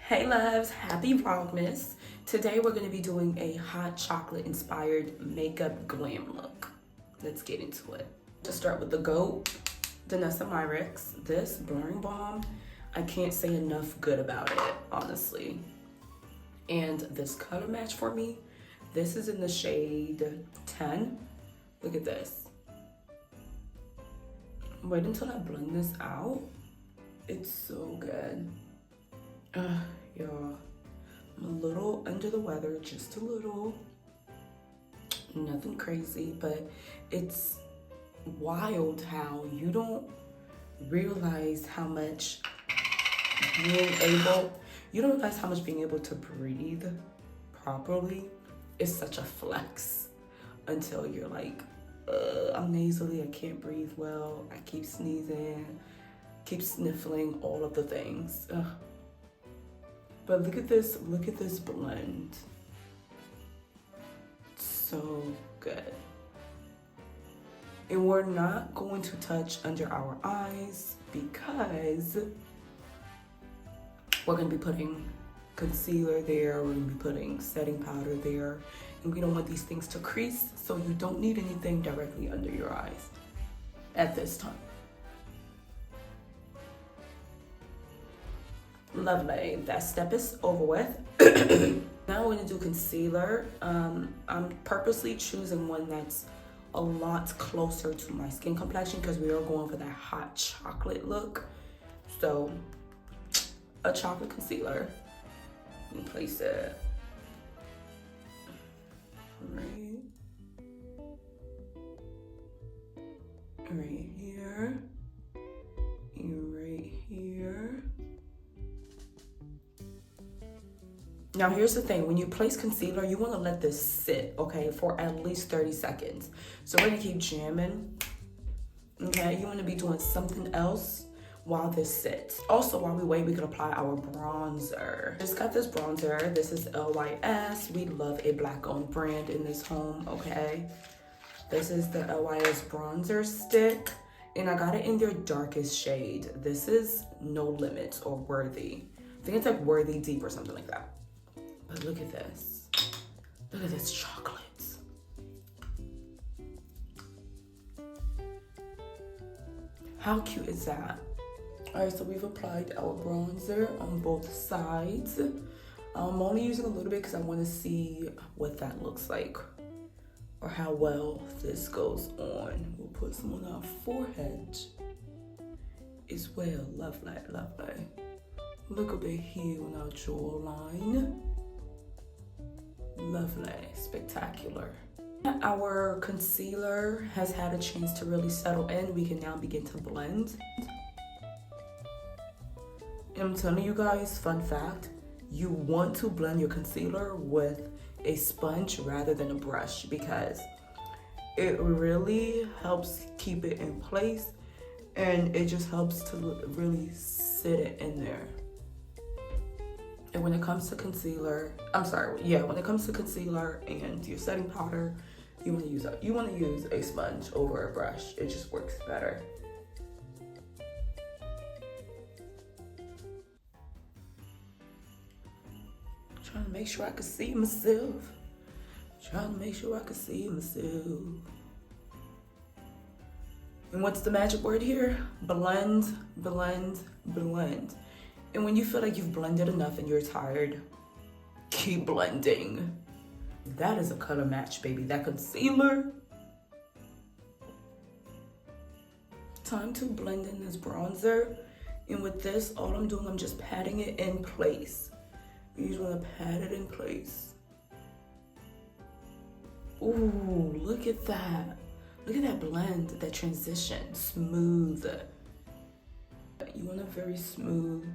Hey loves, happy Vlogmas. Today we're going to be doing a hot chocolate inspired makeup glam look. Let's get into it. To start with the GOAT, Danessa Myricks. This blurring balm, I can't say enough good about it, honestly. And this color match for me, this is in the shade 10. Look at this. Wait until I blend this out. It's so good. Y'all, I'm a little under the weather, just a little. Nothing crazy, but it's wild how you don't realize how much being able to breathe properly is such a flex until you're like, I'm nasally, I can't breathe well, I keep sneezing, keep sniffling, all of the things. But look at this blend. So good. And we're not going to touch under our eyes because we're gonna be putting concealer there, we're gonna be putting setting powder there, and we don't want these things to crease, so you don't need anything directly under your eyes at this time. Lovely, that step is over with. Now we're gonna do concealer. I'm purposely choosing one that's a lot closer to my skin complexion because we are going for that hot chocolate look. So a chocolate concealer, and place it right here, and right here. Now here's the thing, when you place concealer, you wanna let this sit, okay, for at least 30 seconds. So we're gonna keep jamming, okay? You wanna be doing something else while this sits. Also, while we wait, we can apply our bronzer. Just got this bronzer, this is LYS. We love a black-owned brand in this home, okay? This is the LYS bronzer stick, and I got it in their darkest shade. This is No Limits or Worthy. I think it's like Worthy Deep or something like that. But look at this. Look at this chocolate. How cute is that? All right, so we've applied our bronzer on both sides. I'm only using a little bit because I want to see what that looks like or how well this goes on. We'll put some on our forehead as well. Lovely, lovely. Look a bit here on our jawline. Lovely, spectacular. Our concealer has had a chance to really settle in. We can now begin to blend. And I'm telling you guys, fun fact, you want to blend your concealer with a sponge rather than a brush because it really helps keep it in place and it just helps to really sit it in there. And when it comes to concealer, when it comes to concealer and your setting powder, you want to use a sponge over a brush. It just works better. Trying to make sure I can see myself. And what's the magic word here? Blend, blend, blend. And when you feel like you've blended enough and you're tired, keep blending. That is a color match, baby. That concealer. Time to blend in this bronzer. And with this, all I'm doing, I'm just patting it in place. You just want to pat it in place. Ooh, look at that. Look at that blend, that transition, smooth. You want a very smooth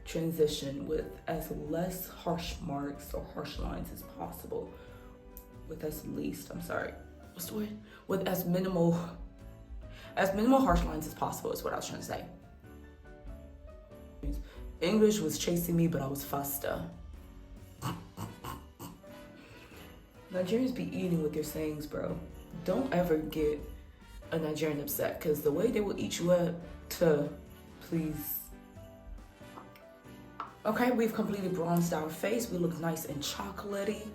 transition with as less harsh marks or harsh lines as possible. With as minimal harsh lines as possible is what I was trying to say. English was chasing me, but I was faster. Nigerians be eating with their sayings, bro. Don't ever get a Nigerian upset, because the way they will eat you up to please Okay, we've completely bronzed our face. We look nice and chocolatey.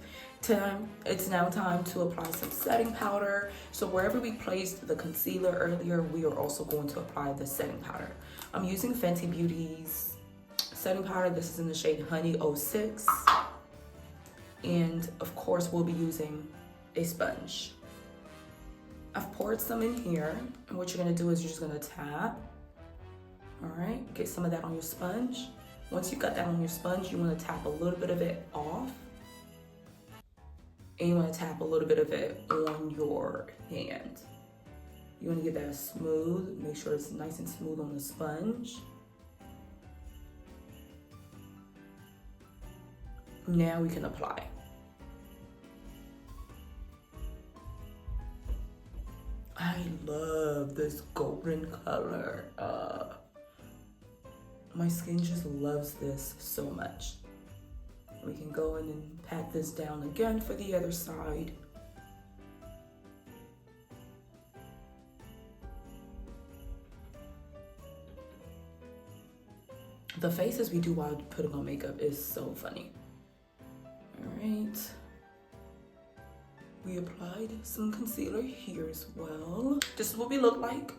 It's now time to apply some setting powder. So wherever we placed the concealer earlier, we are also going to apply the setting powder. I'm using Fenty Beauty's setting powder. This is in the shade Honey 06. And of course, we'll be using a sponge. I've poured some in here. And what you're gonna do is you're just gonna tap. All right, get some of that on your sponge. Once you got that on your sponge, you want to tap a little bit of it off. And you want to tap a little bit of it on your hand. You want to get that smooth. Make sure it's nice and smooth on the sponge. Now we can apply. I love this golden color. My skin just loves this so much. We can go in and pat this down again for the other side. The faces we do while putting on makeup is so funny. All right. We applied some concealer here as well. This is what we look like.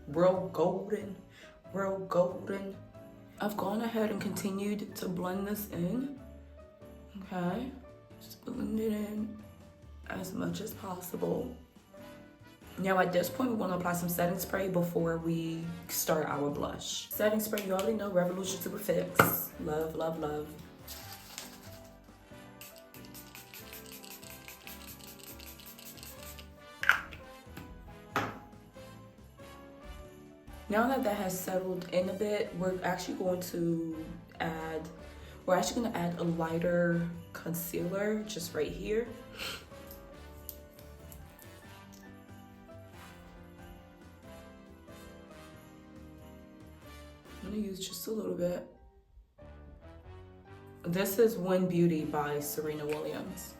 Real golden. Real golden. I've gone ahead and continued to blend this in. Okay, just blend it in as much as possible. Now at this point, we want to apply some setting spray before we start our blush. Setting spray, you already know, Revolution Super Fix. Love, love, love. Now that that has settled in a bit, we're actually going to add a lighter concealer just right here. I'm gonna use just a little bit. This is Win Beauty by Serena Williams.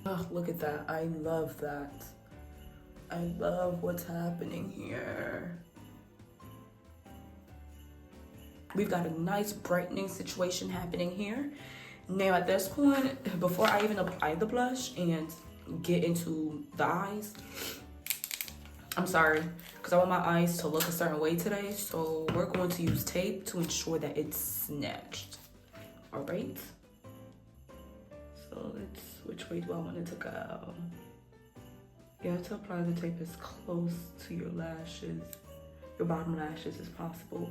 Oh, look at that. I love that. I love what's happening here. We've got a nice brightening situation happening here. Now at this point, before I even apply the blush and get into the eyes, I'm sorry, because I want my eyes to look a certain way today. So we're going to use tape to ensure that it's snatched. All right. So which way do I want it to go? You have to apply the tape as close to your lashes, your bottom lashes as possible.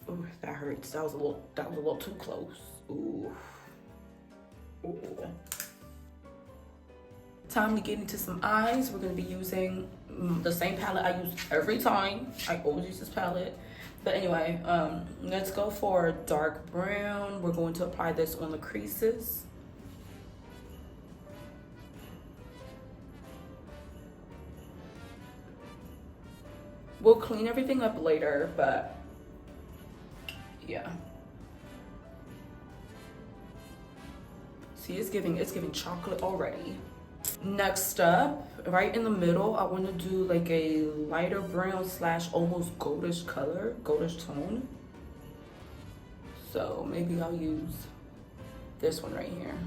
Oh, that hurts. That was a little too close. Ooh. Ooh. Time to get into some eyes. We're gonna be using the same palette I use every time. I always use this palette. But anyway, let's go for dark brown. We're going to apply this on the creases. We'll clean everything up later, but yeah. See, it's giving chocolate already. Next up, right in the middle, I want to do like a lighter brown / almost goldish color, goldish tone. So maybe I'll use this one right here.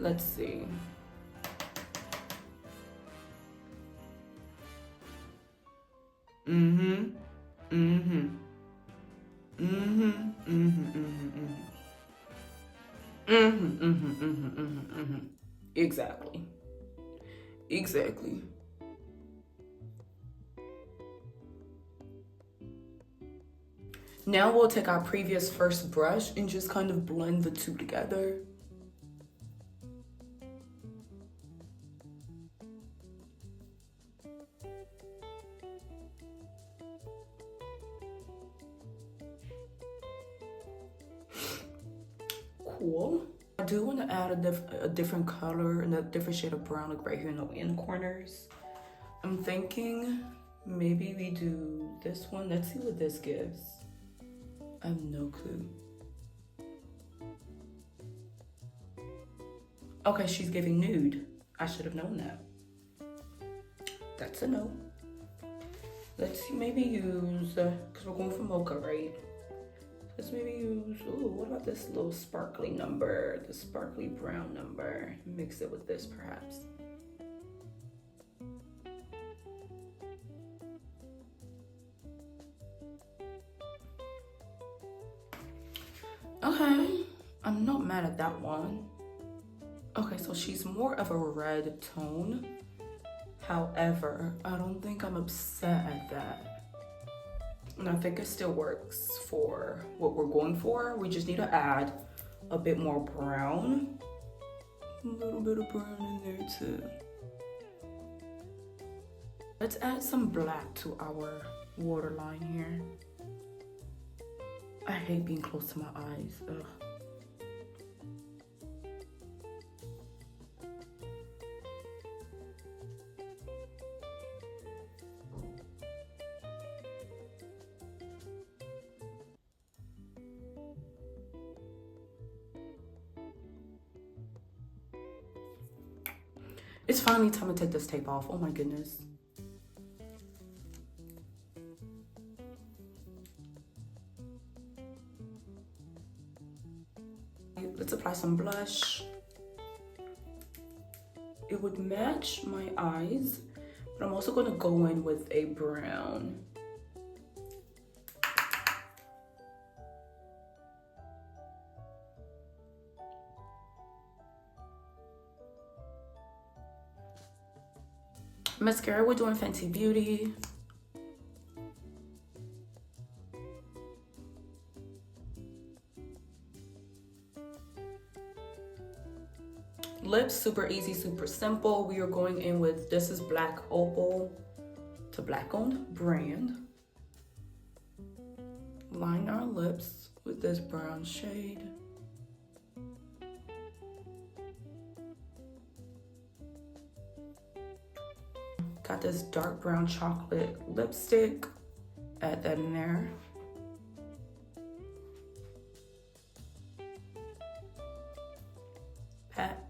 Let's see. Exactly. Now we'll take our previous first brush and just kind of blend the two together. Cool. I do want to add a different color and a different shade of brown, like right here in the end corners. I'm thinking maybe we do this one. Let's see what this gives. I have no clue. Okay, she's giving nude. I should have known that. That's a no. Let's maybe use, because we're going for mocha, right? Let's maybe use, ooh, what about this little sparkly number, the sparkly brown number? Mix it with this perhaps. Okay, I'm not mad at that one. Okay, so she's more of a red tone. However, I don't think I'm upset at that. And I think it still works for what we're going for. We just need to add a bit more brown. A little bit of brown in there too. Let's add some black to our waterline here. I hate being close to my eyes. Ugh. It's finally time to take this tape off. Oh my goodness. Let's apply some blush. It would match my eyes, but I'm also going to go in with a brown. Mascara, we're doing Fenty Beauty. Lips, super easy, super simple. We are going in with, this is Black Opal. It's a black-owned brand. Line our lips with this brown shade. Got this dark brown chocolate lipstick. Add that in there. Pat.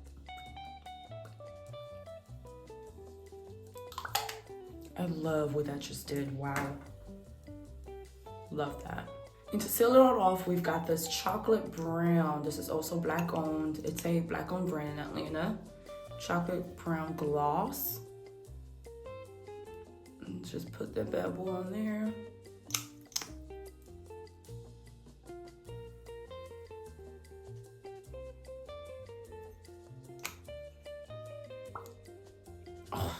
I love what that just did. Wow. Love that. And to seal it all off, we've got this chocolate brown. This is also black owned. It's a black owned brand in Atlanta. Chocolate brown gloss. And just put that bad boy on there. Oh.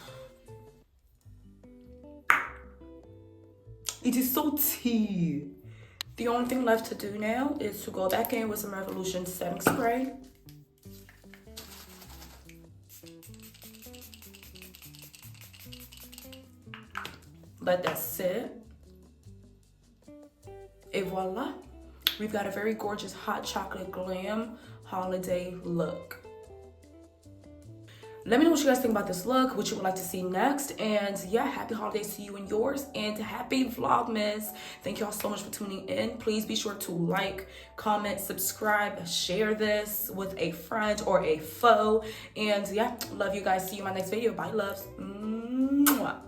It is so tea. The only thing left to do now is to go back in with some Revolution setting spray. Let that sit. Et voila. We've got a very gorgeous hot chocolate glam holiday look. Let me know what you guys think about this look, what you would like to see next. And yeah, happy holidays to you and yours, and happy Vlogmas. Thank y'all so much for tuning in. Please be sure to like, comment, subscribe, share this with a friend or a foe. And yeah, love you guys. See you in my next video. Bye, loves. Mwah.